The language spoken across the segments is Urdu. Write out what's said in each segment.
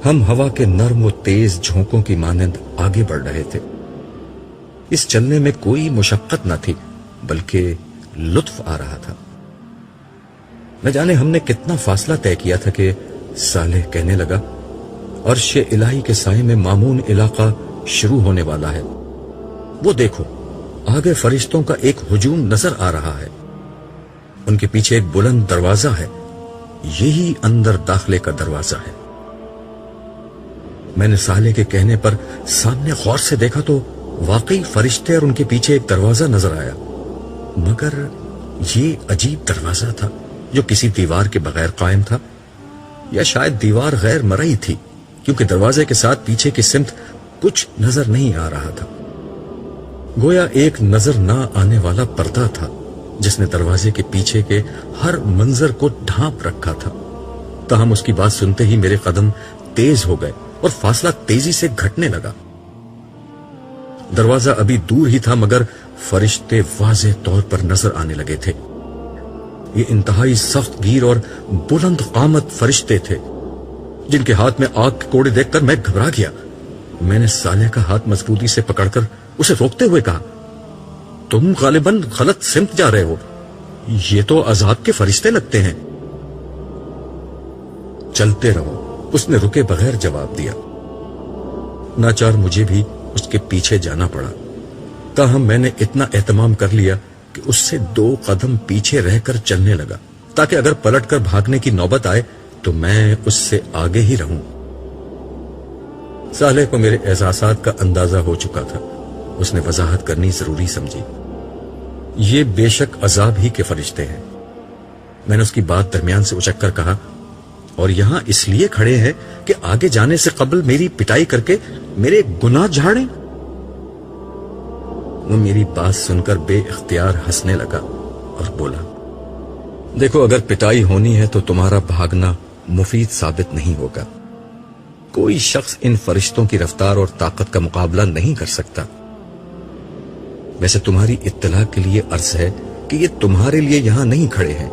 ہم ہوا کے نرم و تیز جھونکوں کی مانند آگے بڑھ رہے تھے۔ اس چلنے میں کوئی مشقت نہ تھی بلکہ لطف آ رہا تھا۔ نہ جانے ہم نے کتنا فاصلہ طے کیا تھا کہ صالح کہنے لگا، عرش الہی کے سائے میں مامون علاقہ شروع ہونے والا ہے۔ وہ دیکھو، آگے فرشتوں کا ایک ہجوم نظر آ رہا ہے۔ ان کے پیچھے ایک بلند دروازہ ہے، یہی اندر داخلے کا دروازہ ہے۔ میں نے صالح کے کہنے پر سامنے غور سے دیکھا تو واقعی فرشتے اور ان کے پیچھے ایک دروازہ نظر آیا، مگر یہ عجیب دروازہ تھا جو کسی دیوار کے بغیر قائم تھا، یا شاید دیوار غیر مرئی تھی، کیونکہ دروازے کے ساتھ پیچھے کی سمت کچھ نظر نہیں آ رہا تھا۔ گویا ایک نظر نہ آنے والا پردہ تھا جس نے دروازے کے پیچھے کے ہر منظر کو ڈھانپ رکھا تھا۔ تاہم اس کی بات سنتے ہی میرے قدم تیز ہو گئے اور فاصلہ تیزی سے گھٹنے لگا۔ دروازہ ابھی دور ہی تھا مگر فرشتے واضح طور پر نظر آنے لگے تھے۔ یہ انتہائی سخت گیر اور بلند قامت فرشتے تھے جن کے ہاتھ میں آگ کے کوڑے دیکھ کر میں گھبرا گیا۔ میں نے صالح کا ہاتھ مضبوطی سے پکڑ کر اسے روکتے ہوئے کہا، تم غالباً غلط سمت جا رہے ہو، یہ تو عذاب کے فرشتے لگتے ہیں۔ چلتے رہو، اس نے رکے بغیر جواب دیا۔ ناچار مجھے بھی اس کے پیچھے جانا پڑا، تاہم میں نے اتنا اہتمام کر لیا کہ اس سے 2 قدم پیچھے رہ کر چلنے لگا تاکہ اگر پلٹ کر بھاگنے کی نوبت آئے تو میں اس سے آگے ہی رہوں۔ صالح کو میرے احساسات کا اندازہ ہو چکا تھا۔ اس نے وضاحت کرنی ضروری سمجھی، یہ بے شک عذاب ہی کے فرشتے ہیں۔ میں نے اس کی بات درمیان سے اچک کر کہا، اور یہاں اس لیے کھڑے ہیں کہ آگے جانے سے قبل میری پٹائی کر کے میرے گناہ جھاڑیں؟ وہ میری بات سن کر بے اختیار ہنسنے لگا اور بولا، دیکھو، اگر پٹائی ہونی ہے تو تمہارا بھاگنا مفید ثابت نہیں ہوگا۔ کوئی شخص ان فرشتوں کی رفتار اور طاقت کا مقابلہ نہیں کر سکتا۔ ویسے تمہاری اطلاع کے لیے عرض ہے کہ یہ تمہارے لیے یہاں نہیں کھڑے ہیں،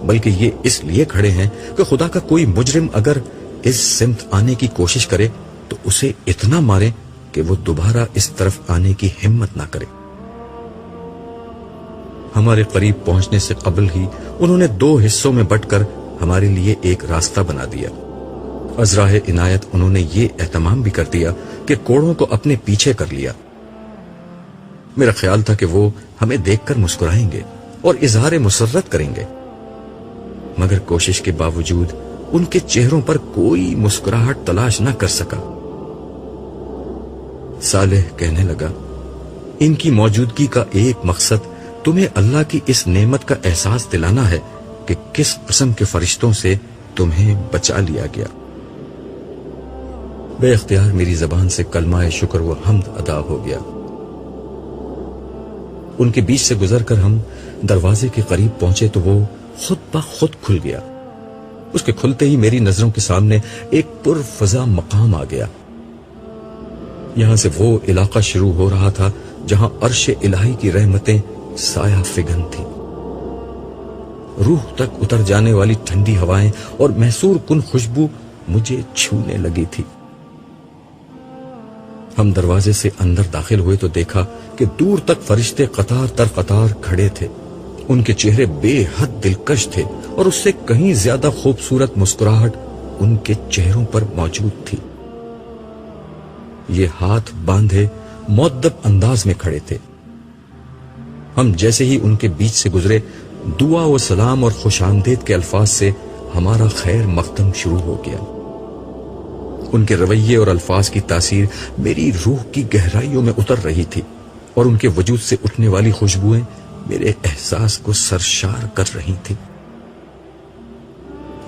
بلکہ یہ اس لیے کھڑے ہیں کہ خدا کا کوئی مجرم اگر اس سمت آنے کی کوشش کرے تو اسے اتنا مارے کہ وہ دوبارہ اس طرف آنے کی ہمت نہ کرے۔ ہمارے قریب پہنچنے سے قبل ہی انہوں نے 2 حصوں میں بٹ کر ہمارے لیے ایک راستہ بنا دیا۔ ازراہ عنایت انہوں نے یہ اہتمام بھی کر دیا کہ کوڑوں کو اپنے پیچھے کر لیا۔ میرا خیال تھا کہ وہ ہمیں دیکھ کر مسکرائیں گے اور اظہار مسرت کریں گے، مگر کوشش کے باوجود ان کے چہروں پر کوئی مسکراہٹ تلاش نہ کر سکا۔ صالح کہنے لگا، ان کی موجودگی کا ایک مقصد تمہیں اللہ کی اس نعمت کا احساس دلانا ہے کہ کس قسم کے فرشتوں سے تمہیں بچا لیا گیا۔ بے اختیار میری زبان سے کلمہ شکر و حمد ادا ہو گیا۔ ان کے بیچ سے گزر کر ہم دروازے کے قریب پہنچے تو وہ خود بخود کھل گیا۔ اس کے کھلتے ہی میری نظروں کے سامنے ایک پرفضا مقام آ گیا۔ یہاں سے وہ علاقہ شروع ہو رہا تھا جہاں عرش الہی کی رحمتیں سایہ فگن تھی۔ روح تک اتر جانے والی ٹھنڈی ہوائیں اور محسور کن خوشبو مجھے چھونے لگی تھی۔ ہم دروازے سے اندر داخل ہوئے تو دیکھا کہ دور تک فرشتے قطار در قطار کھڑے تھے۔ ان کے چہرے بے حد دلکش تھے اور اس سے کہیں زیادہ خوبصورت مسکراہٹ ان کے چہروں پر موجود تھی۔ یہ ہاتھ باندھے مؤدب انداز میں کھڑے تھے۔ ہم جیسے ہی ان کے بیچ سے گزرے، دعا و سلام اور خوش آمدید کے الفاظ سے ہمارا خیر مقدم شروع ہو گیا۔ ان کے رویے اور الفاظ کی تاثیر میری روح کی گہرائیوں میں اتر رہی تھی اور ان کے وجود سے اٹھنے والی خوشبوئیں میرے احساس کو سرشار کر رہی تھی۔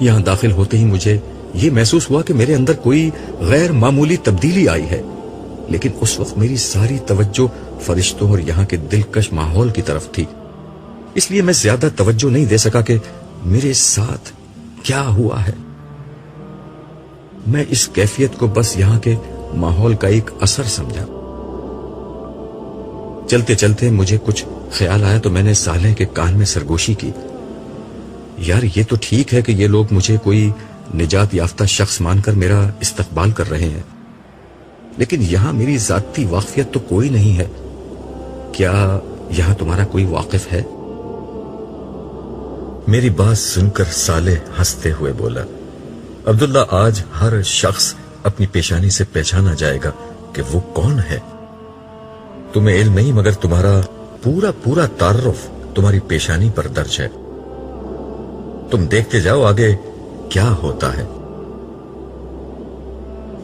یہاں داخل ہوتے ہی مجھے یہ محسوس ہوا کہ میرے اندر کوئی غیر معمولی تبدیلی آئی ہے، لیکن اس وقت میری ساری توجہ فرشتوں اور یہاں کے دلکش ماحول کی طرف تھی، اس لیے میں زیادہ توجہ نہیں دے سکا کہ میرے ساتھ کیا ہوا ہے۔ میں اس کیفیت کو بس یہاں کے ماحول کا ایک اثر سمجھا۔ چلتے چلتے مجھے کچھ خیال آیا تو میں نے صالح کے کان میں سرگوشی کی، یار یہ تو ٹھیک ہے کہ یہ لوگ مجھے کوئی نجات یافتہ شخص مان کر میرا استقبال کر رہے ہیں، لیکن یہاں میری ذاتی واقفیت تو کوئی نہیں ہے. کیا یہاں تمہارا کوئی واقف ہے؟ میری بات سن کر صالح ہنستے ہوئے بولا، عبداللہ، آج ہر شخص اپنی پیشانی سے پہچانا جائے گا کہ وہ کون ہے. تمہیں علم نہیں، مگر تمہارا پورا پورا تعارف تمہاری پیشانی پر درج ہے. تم دیکھتے جاؤ آگے کیا ہوتا ہے.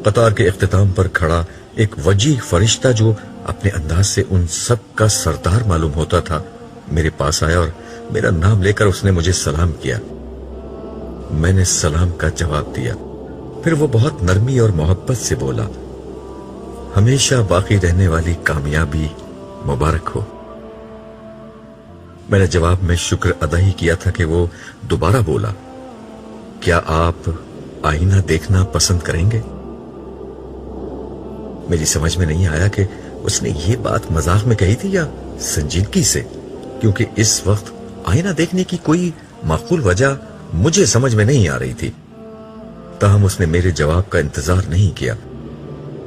قطار کے اختتام پر کھڑا ایک وجیح فرشتہ جو اپنے انداز سے ان سب کا سردار معلوم ہوتا تھا میرے پاس آیا اور میرا نام لے کر اس نے مجھے سلام کیا. میں نے سلام کا جواب دیا. پھر وہ بہت نرمی اور محبت سے بولا، ہمیشہ باقی رہنے والی کامیابی مبارک ہو. میں نے جواب میں شکر ادا ہی کیا تھا کہ وہ دوبارہ بولا، کیا آپ آئینہ دیکھنا پسند کریں گے؟ میری سمجھ میں نہیں آیا کہ اس نے یہ بات مذاق میں کہی تھی یا سنجیدگی سے، کیونکہ اس وقت آئینہ دیکھنے کی کوئی معقول وجہ مجھے سمجھ میں نہیں آ رہی تھی. تاہم اس نے میرے جواب کا انتظار نہیں کیا.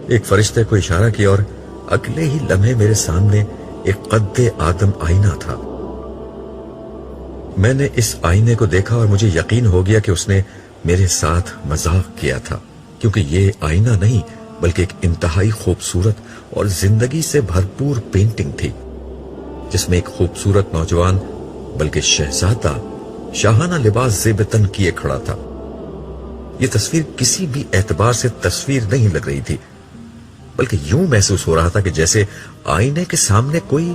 ایک فرشتے کو اشارہ کیا اور اگلے ہی لمحے میرے سامنے ایک قد آدم آئینہ تھا. میں نے اس آئینے کو دیکھا اور مجھے یقین ہو گیا کہ اس نے میرے ساتھ مذاق کیا تھا، کیونکہ یہ آئینہ نہیں بلکہ ایک انتہائی خوبصورت اور زندگی سے بھرپور پینٹنگ تھی، جس میں ایک خوبصورت نوجوان بلکہ شہزادہ شاہانہ لباس زیب تن کیے کھڑا تھا. یہ تصویر کسی بھی اعتبار سے تصویر نہیں لگ رہی تھی، بلکہ یوں محسوس ہو رہا تھا کہ جیسے آئینے کے سامنے کوئی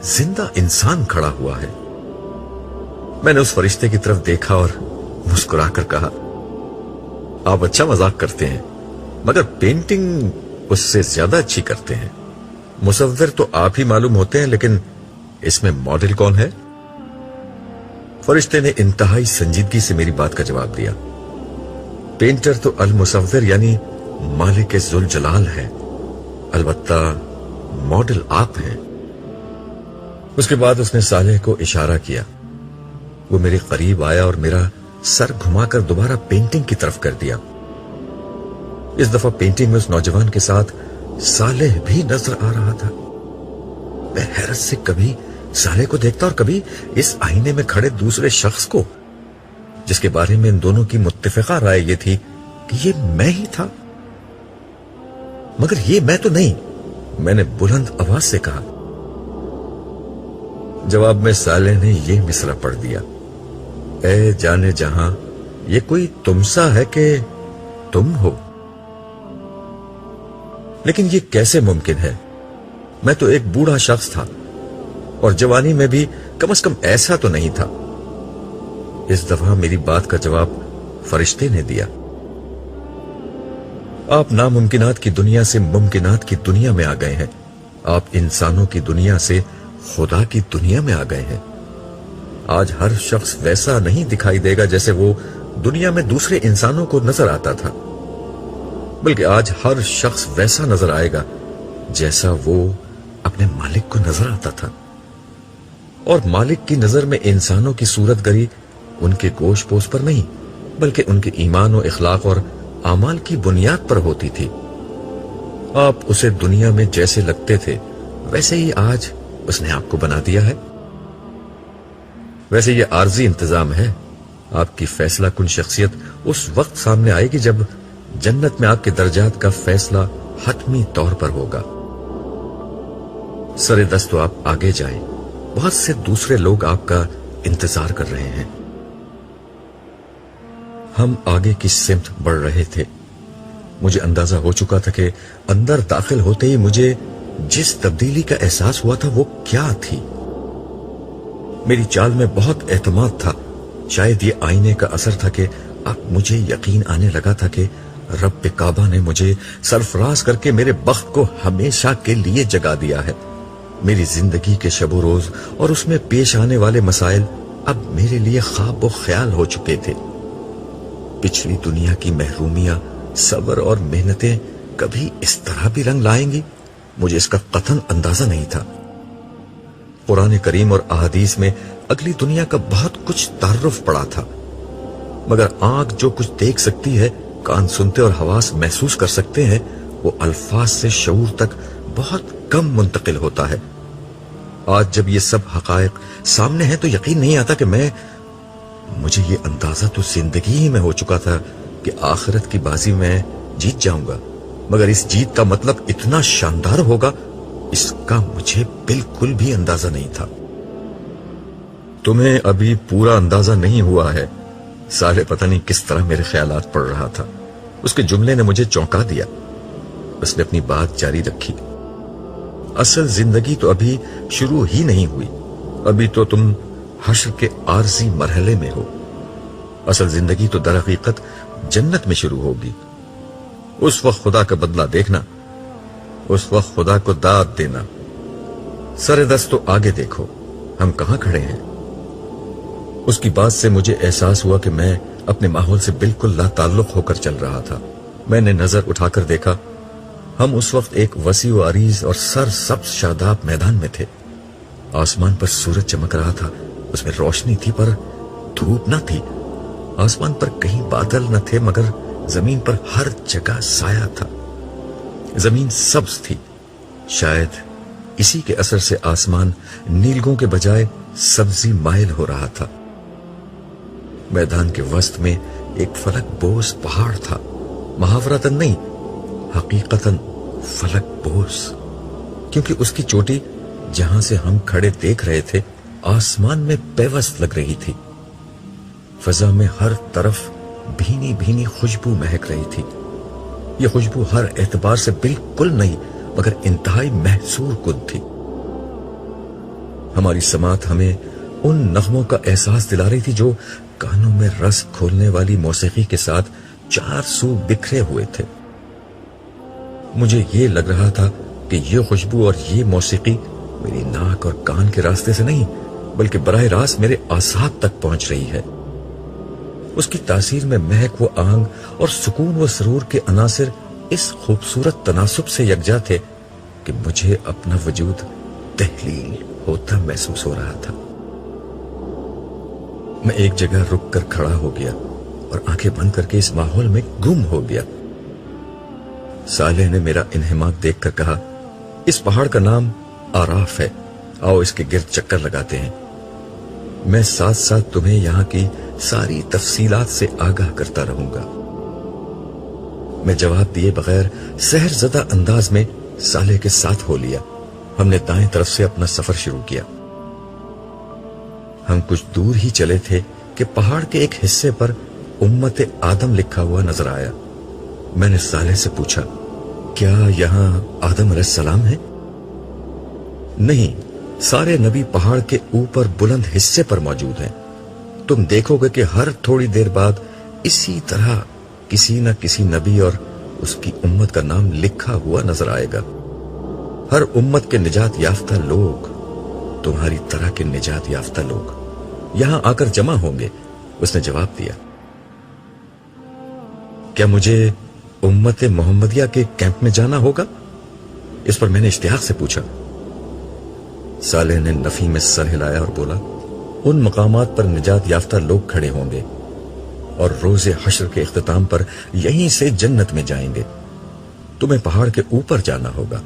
زندہ انسان کھڑا ہوا ہے. میں نے اس فرشتے کی طرف دیکھا اور مسکرا کر کہا، آپ اچھا مذاق کرتے ہیں، مگر پینٹنگ اس سے زیادہ اچھی کرتے ہیں. مصور تو آپ ہی معلوم ہوتے ہیں، لیکن اس میں ماڈل کون ہے؟ فرشتے نے انتہائی سنجیدگی سے میری بات کا جواب دیا، پینٹر تو المصور یعنی مالک ذوالجلال ہے، البتہ ماڈل آپ ہیں. اس کے بعد اس نے صالح کو اشارہ کیا. وہ میرے قریب آیا اور میرا سر گھما کر دوبارہ پینٹنگ کی طرف کر دیا. اس دفعہ پینٹنگ میں اس نوجوان کے ساتھ صالح بھی نظر آ رہا تھا. میں حیرت سے کبھی صالح کو دیکھتا اور کبھی اس آئینے میں کھڑے دوسرے شخص کو، جس کے بارے میں ان دونوں کی متفقہ رائے یہ تھی کہ یہ میں ہی تھا. مگر یہ میں تو نہیں، میں نے بلند آواز سے کہا. جواب میں صالح نے یہ مصرع پڑھ دیا، اے جانے جہاں، یہ کوئی تم سا ہے کہ تم ہو. لیکن یہ کیسے ممکن ہے؟ میں تو ایک بوڑھا شخص تھا اور جوانی میں بھی کم از کم ایسا تو نہیں تھا. اس دفعہ میری بات کا جواب فرشتے نے دیا. آپ ناممکنات کی دنیا سے ممکنات کی دنیا میں آ گئے ہیں. آپ انسانوں کی دنیا سے خدا کی دنیا میں آ گئے ہیں. آج ہر شخص ویسا نہیں دکھائی دے گا جیسے وہ دنیا میں دوسرے انسانوں کو نظر آتا تھا، بلکہ آج ہر شخص ویسا نظر آئے گا جیسا وہ اپنے مالک کو نظر آتا تھا. اور مالک کی نظر میں انسانوں کی صورت گری ان کے گوشت پوش پر نہیں بلکہ ان کے ایمان و اخلاق اور اعمال کی بنیاد پر ہوتی تھی. آپ اسے دنیا میں جیسے لگتے تھے ویسے ہی آج اس نے آپ کو بنا دیا ہے. ویسے یہ عارضی انتظام ہے. آپ کی فیصلہ کن شخصیت اس وقت سامنے آئے گی جب جنت میں آپ کے درجات کا فیصلہ حتمی طور پر ہوگا. سر دست تو آپ آگے جائیں، بہت سے دوسرے لوگ آپ کا انتظار کر رہے ہیں. ہم آگے کی سمت بڑھ رہے تھے. مجھے اندازہ ہو چکا تھا کہ اندر داخل ہوتے ہی مجھے جس تبدیلی کا احساس ہوا تھا وہ کیا تھی. میری چال میں بہت اعتماد تھا. شاید یہ آئینے کا اثر تھا کہ اب مجھے یقین آنے لگا تھا کہ رب کعبہ نے مجھے سرفراز کر کے میرے بخت کو ہمیشہ کے لیے جگا دیا ہے. میری زندگی کے شب و روز اور اس میں پیش آنے والے مسائل اب میرے لیے خواب و خیال ہو چکے تھے. پچھلی دنیا کی محرومیاں، صبر اور محنتیں کبھی اس طرح بھی رنگ لائیں گی، مجھے اس کا قطعاً اندازہ نہیں تھا. قرآن کریم اور احادیث میں اگلی دنیا کا بہت کچھ تعارف پڑا تھا، مگر آنکھ جو کچھ دیکھ سکتی ہے، کان سنتے اور حواس محسوس کر سکتے ہیں، وہ الفاظ سے شعور تک بہت کم منتقل ہوتا ہے۔ آج جب یہ سب حقائق سامنے ہیں تو یقین نہیں آتا کہ مجھے یہ اندازہ تو زندگی ہی میں ہو چکا تھا کہ آخرت کی بازی میں جیت جاؤں گا، مگر اس جیت کا مطلب اتنا شاندار ہوگا، اس کا مجھے بالکل بھی اندازہ نہیں تھا۔ تمہیں ابھی پورا اندازہ نہیں ہوا ہے، سارے پتہ نہیں کس طرح میرے خیالات پڑھ رہا تھا۔ اس کے جملے نے مجھے چونکا دیا۔ اس نے اپنی بات جاری رکھی۔ اصل زندگی تو ابھی شروع ہی نہیں ہوئی، ابھی تو تم حشر کے عارضی مرحلے میں ہو۔ اصل زندگی تو در حقیقت جنت میں شروع ہوگی۔ اس وقت خدا کا بدلہ دیکھنا، اس وقت خدا کو داد دینا۔ سر دست تو آگے دیکھو، ہم کہاں کھڑے ہیں۔ اس کی بات سے مجھے احساس ہوا کہ میں اپنے ماحول سے بالکل لا تعلق ہو کر چل رہا تھا۔ میں نے نظر اٹھا کر دیکھا، ہم اس وقت ایک وسیع و عریض اور سر سبز شاداب میدان میں تھے۔ آسمان پر سورج چمک رہا تھا، اس میں روشنی تھی پر دھوپ نہ تھی۔ آسمان پر کہیں بادل نہ تھے مگر زمین پر ہر جگہ سایہ تھا۔ زمین سبز تھی، شاید اسی کے اثر سے آسمان نیلگوں کے بجائے سبزی مائل ہو رہا تھا۔ میدان کے وسط میں ایک فلک بوس پہاڑ تھا، محاورتاً نہیں، حقیقتاً فلک بوس، کیونکہ اس کی چوٹی جہاں سے ہم کھڑے دیکھ رہے تھے آسمان میں پیوست لگ رہی تھی۔ فضا میں ہر طرف بھینی بھینی خوشبو مہک رہی تھی۔ یہ خوشبو ہر اعتبار سے بالکل نہیں مگر انتہائی محصور کن تھی۔ ہماری سماعت ہمیں ان نغموں کا احساس دلا رہی تھی جو کانوں میں رس کھولنے والی موسیقی کے ساتھ چار سو بکھرے ہوئے تھے۔ مجھے یہ لگ رہا تھا کہ یہ خوشبو اور یہ موسیقی میری ناک اور کان کے راستے سے نہیں بلکہ براہ راست میرے اعصاب تک پہنچ رہی ہے۔ اس کی تاثیر میں مہک و آنگ اور سکون و سرور کے عناصر اس خوبصورت تناسب سے یکجا تھے کہ مجھے اپنا وجود تحلیل ہوتا محسوس ہو رہا تھا۔ میں ایک جگہ رک کر کھڑا ہو گیا اور آنکھیں بند کر کے اس ماحول میں گم ہو گیا۔ صالح نے میرا انہماک دیکھ کر کہا، اس پہاڑ کا نام آراف ہے، آؤ اس کے گرد چکر لگاتے ہیں۔ میں ساتھ ساتھ تمہیں یہاں کی ساری تفصیلات سے آگاہ کرتا رہوں گا۔ میں جواب دیے بغیر سحر زدہ انداز میں صالح کے ساتھ ہو لیا۔ ہم نے دائیں طرف سے اپنا سفر شروع کیا۔ ہم کچھ دور ہی چلے تھے کہ پہاڑ کے ایک حصے پر امت آدم لکھا ہوا نظر آیا۔ میں نے صالح سے پوچھا، کیا یہاں آدم علیہ السلام ہے؟ نہیں، سارے نبی پہاڑ کے اوپر بلند حصے پر موجود ہیں۔ تم دیکھو گے کہ ہر تھوڑی دیر بعد اسی طرح کسی نہ کسی نبی اور اس کی امت کا نام لکھا ہوا نظر آئے گا۔ ہر امت کے نجات یافتہ لوگ، تمہاری طرح کے نجات یافتہ لوگ یہاں آ کر جمع ہوں گے۔ اس نے جواب دیا۔ کیا مجھے امت محمدیہ کے کیمپ میں جانا ہوگا؟ اس پر میں نے اشتیاق سے پوچھا۔ صالح نے نفی میں سر ہلایا اور بولا، ان مقامات پر نجات یافتہ لوگ کھڑے ہوں گے اور روز حشر کے اختتام پر یہیں سے جنت میں جائیں گے۔ تمہیں پہاڑ کے اوپر جانا ہوگا۔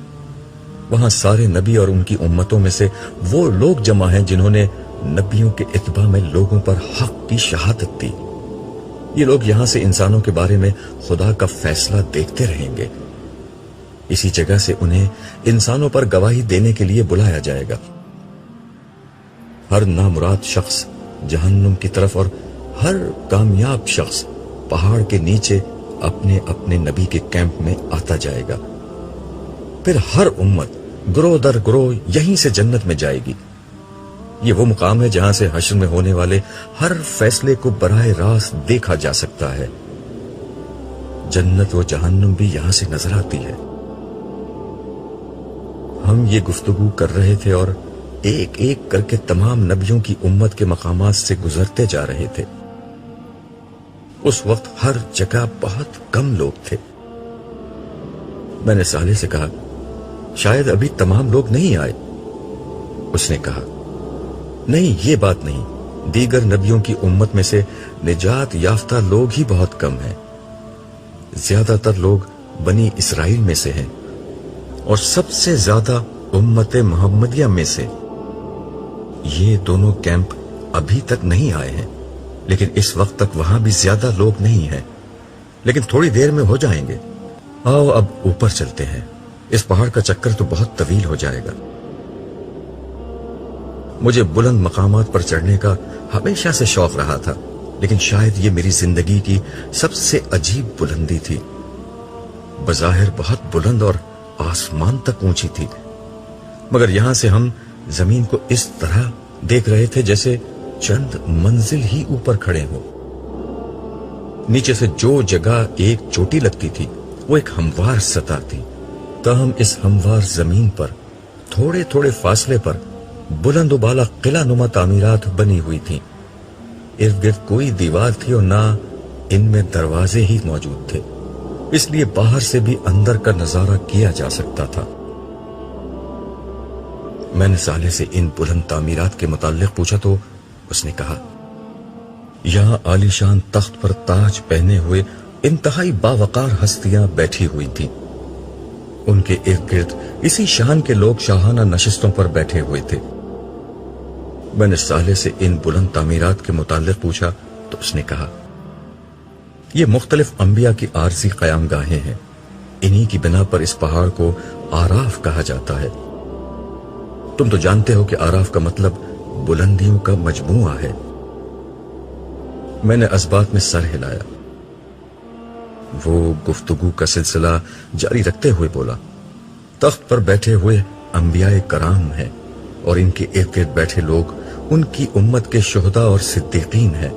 وہاں سارے نبی اور ان کی امتوں میں سے وہ لوگ جمع ہیں جنہوں نے نبیوں کے اتباع میں لوگوں پر حق کی شہادت دی۔ یہ لوگ یہاں سے انسانوں کے بارے میں خدا کا فیصلہ دیکھتے رہیں گے۔ اسی جگہ سے انہیں انسانوں پر گواہی دینے کے لیے بلایا جائے گا۔ ہر نامراد شخص جہنم کی طرف اور ہر کامیاب شخص پہاڑ کے نیچے اپنے اپنے نبی کے کیمپ میں آتا جائے گا۔ پھر ہر امت گروہ در گروہ یہیں سے جنت میں جائے گی۔ یہ وہ مقام ہے جہاں سے حشر میں ہونے والے ہر فیصلے کو براہ راست دیکھا جا سکتا ہے۔ جنت و جہنم بھی یہاں سے نظر آتی ہے۔ ہم یہ گفتگو کر رہے تھے اور ایک ایک کر کے تمام نبیوں کی امت کے مقامات سے گزرتے جا رہے تھے۔ اس وقت ہر جگہ بہت کم لوگ تھے۔ میں نے صالح سے کہا، شاید ابھی تمام لوگ نہیں آئے۔ اس نے کہا، نہیں، یہ بات نہیں، دیگر نبیوں کی امت میں سے نجات یافتہ لوگ ہی بہت کم ہیں. زیادہ تر لوگ بنی اسرائیل میں سے ہیں اور سب سے زیادہ امت محمدیہ میں سے. یہ دونوں کیمپ ابھی تک نہیں آئے ہیں، لیکن اس وقت تک وہاں بھی زیادہ لوگ نہیں ہیں، لیکن تھوڑی دیر میں ہو جائیں گے. آؤ اب اوپر چلتے ہیں، اس پہاڑ کا چکر تو بہت طویل ہو جائے گا. مجھے بلند مقامات پر چڑھنے کا ہمیشہ سے شوق رہا تھا، لیکن شاید یہ میری زندگی کی سب سے عجیب بلندی تھی. بظاہر بہت بلند اور آسمان تک اونچی تھی، مگر یہاں سے ہم زمین کو اس طرح دیکھ رہے تھے جیسے چند منزل ہی اوپر کھڑے ہو. نیچے سے جو جگہ ایک چوٹی لگتی تھی وہ ایک ہموار سطح تھی، تاہم اس ہموار زمین پر تھوڑے تھوڑے فاصلے پر بلند و بالا قلعہ نما تعمیرات بنی ہوئی تھیں. ارد گرد کوئی دیوار تھی اور نہ ان میں دروازے ہی موجود تھے، اس لیے باہر سے بھی اندر کا نظارہ کیا جا سکتا تھا. میں نے صالح سے ان بلند تعمیرات کے متعلق پوچھا تو اس نے کہا، یہاں عالی شان تخت پر تاج پہنے ہوئے انتہائی باوقار ہستیاں بیٹھی ہوئی تھیں. ان کے ارد گرد اسی شان کے لوگ شاہانہ نشستوں پر بیٹھے ہوئے تھے. میں نے صالح سے ان بلند تعمیرات کے متعلق پوچھا تو اس نے کہا، یہ مختلف انبیاء کی عارضی قیام گاہیں ہیں. انہی کی بنا پر اس پہاڑ کو آراف کہا جاتا ہے. تم تو جانتے ہو کہ آراف کا مطلب بلندیوں کا مجموعہ ہے. میں نے اسبات میں سر ہلایا. وہ گفتگو کا سلسلہ جاری رکھتے ہوئے بولا، تخت پر بیٹھے ہوئے انبیاء کرام ہیں اور ان کے ارد گرد بیٹھے لوگ ان کی امت کے شہداء اور صدیقین ہیں.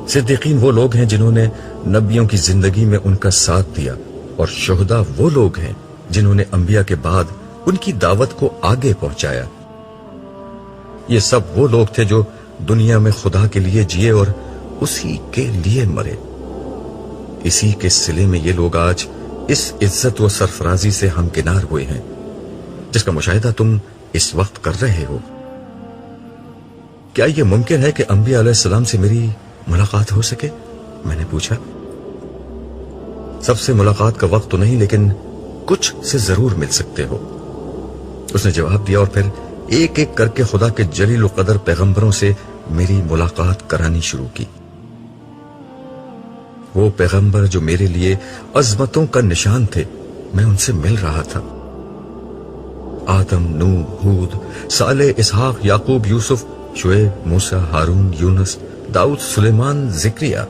صدیقین وہ لوگ ہیں جنہوں نے نبیوں کی زندگی میں ان کا ساتھ دیا، اور شہداء وہ لوگ ہیں جنہوں نے انبیاء کے بعد ان کی دعوت کو آگے پہنچایا. یہ سب وہ لوگ تھے جو دنیا میں خدا کے لیے جیے اور اسی کے لیے مرے. اسی کے صلے میں یہ لوگ آج اس عزت و سرفرازی سے ہمکنار ہوئے ہیں جس کا مشاہدہ تم اس وقت کر رہے ہو. کیا یہ ممکن ہے کہ انبیاء علیہ السلام سے میری ملاقات ہو سکے؟ میں نے پوچھا. سب سے ملاقات کا وقت تو نہیں، لیکن کچھ سے ضرور مل سکتے ہو، اس نے جواب دیا، اور پھر ایک ایک کر کے خدا کے جلیل القدر پیغمبروں سے میری ملاقات کرانی شروع کی. وہ پیغمبر جو میرے لیے عظمتوں کا نشان تھے، میں ان سے مل رہا تھا. آدم، نوح، ہود، صالح، اسحاق، یعقوب، یوسف، شعیب، موسیٰ، ہارون، یونس، داؤد، سلیمان، زکریا،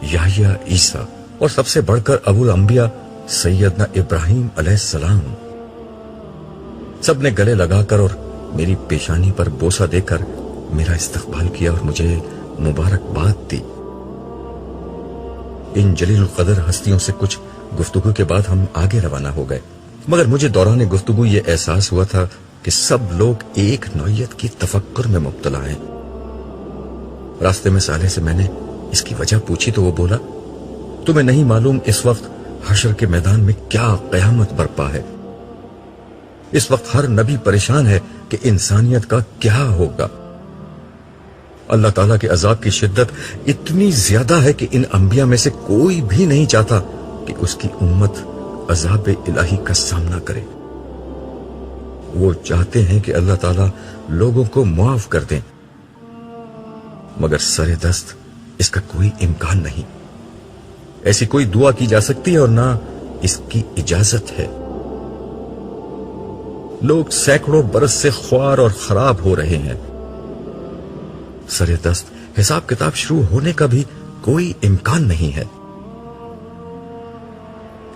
یحییٰ، عیسیٰ، اور سب سے بڑھ کر ابو الانبیاء سیدنا ابراہیم علیہ السلام. سب نے گلے لگا کر اور میری پیشانی پر بوسہ دے کر میرا استقبال کیا اور مجھے مبارکباد دی. ان جلیل القدر ہستیوں سے کچھ گفتگو کے بعد ہم آگے روانہ ہو گئے، مگر مجھے دوران گفتگو یہ احساس ہوا تھا کہ سب لوگ ایک نوعیت کی تفکر میں مبتلا ہیں. راستے میں صالح سے میں نے اس کی وجہ پوچھی تو وہ بولا، تمہیں نہیں معلوم اس وقت حشر کے میدان میں کیا قیامت برپا ہے. اس وقت ہر نبی پریشان ہے کہ انسانیت کا کیا ہوگا. اللہ تعالیٰ کے عذاب کی شدت اتنی زیادہ ہے کہ ان انبیاء میں سے کوئی بھی نہیں چاہتا کہ اس کی امت عذاب الہی کا سامنا کرے. وہ چاہتے ہیں کہ اللہ تعالیٰ لوگوں کو معاف کر دیں، مگر سر دست اس کا کوئی امکان نہیں. ایسی کوئی دعا کی جا سکتی ہے اور نہ اس کی اجازت ہے. لوگ سینکڑوں برس سے خوار اور خراب ہو رہے ہیں. سر دست حساب کتاب شروع ہونے کا بھی کوئی امکان نہیں ہے.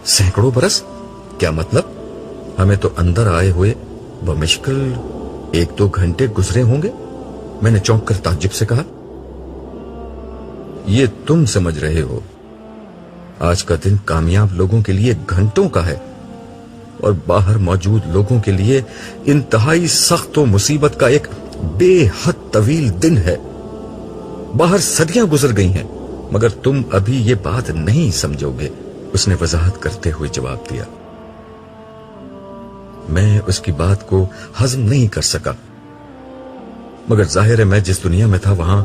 سینکڑوں برس کیا مطلب؟ ہمیں تو اندر آئے ہوئے بمشکل 1-2 گھنٹے گزرے ہوں گے. میں نے چونک کر تعجب سے کہا، یہ تم سمجھ رہے ہو. آج کا دن کامیاب لوگوں کے لیے گھنٹوں کا ہے اور باہر موجود لوگوں کے لیے انتہائی سخت و مصیبت کا ایک بے حد طویل دن ہے. باہر صدیاں گزر گئی ہیں مگر تم ابھی یہ بات نہیں سمجھو گے، اس نے وضاحت کرتے ہوئے جواب دیا. میں اس کی بات کو ہضم نہیں کر سکا، مگر ظاہر ہے میں جس دنیا میں تھا وہاں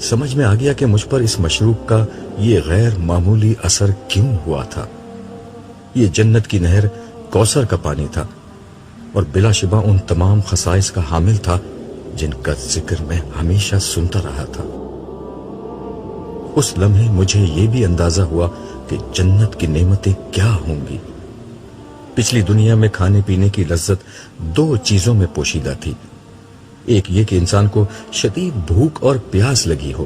سمجھ میں آ گیا کہ مجھ پر اس مشروب کا یہ غیر معمولی اثر کیوں ہوا تھا۔ یہ جنت کی نہر کوثر کا پانی تھا اور بلا شبہ ان تمام خصائص کا حامل تھا جن کا ذکر میں ہمیشہ سنتا رہا تھا۔ اس لمحے مجھے یہ بھی اندازہ ہوا کہ جنت کی نعمتیں کیا ہوں گی۔ پچھلی دنیا میں کھانے پینے کی لذت دو چیزوں میں پوشیدہ تھی، ایک یہ کہ انسان کو شدید بھوک اور پیاس لگی ہو،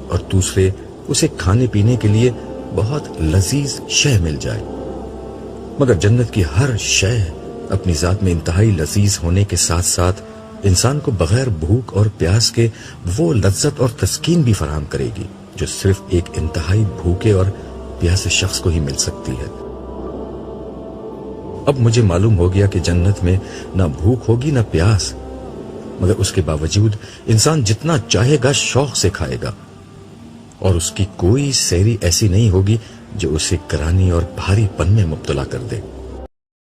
اور دوسرے اسے کھانے پینے کے لیے بہت لذیذ شے مل جائے۔ مگر جنت کی ہر شے اپنی ذات میں انتہائی لذیذ ہونے کے ساتھ ساتھ انسان کو بغیر بھوک اور پیاس کے وہ لذت اور تسکین بھی فراہم کرے گی جو صرف ایک انتہائی بھوکے اور پیاسے شخص کو ہی مل سکتی ہے۔ اب مجھے معلوم ہو گیا کہ جنت میں نہ بھوک ہوگی نہ پیاس، مگر اس کے باوجود انسان جتنا چاہے گا شوق سے کھائے گا، اور اس کی کوئی سیری ایسی نہیں ہوگی جو اسے گرانی اور بھاری پن میں مبتلا کر دے۔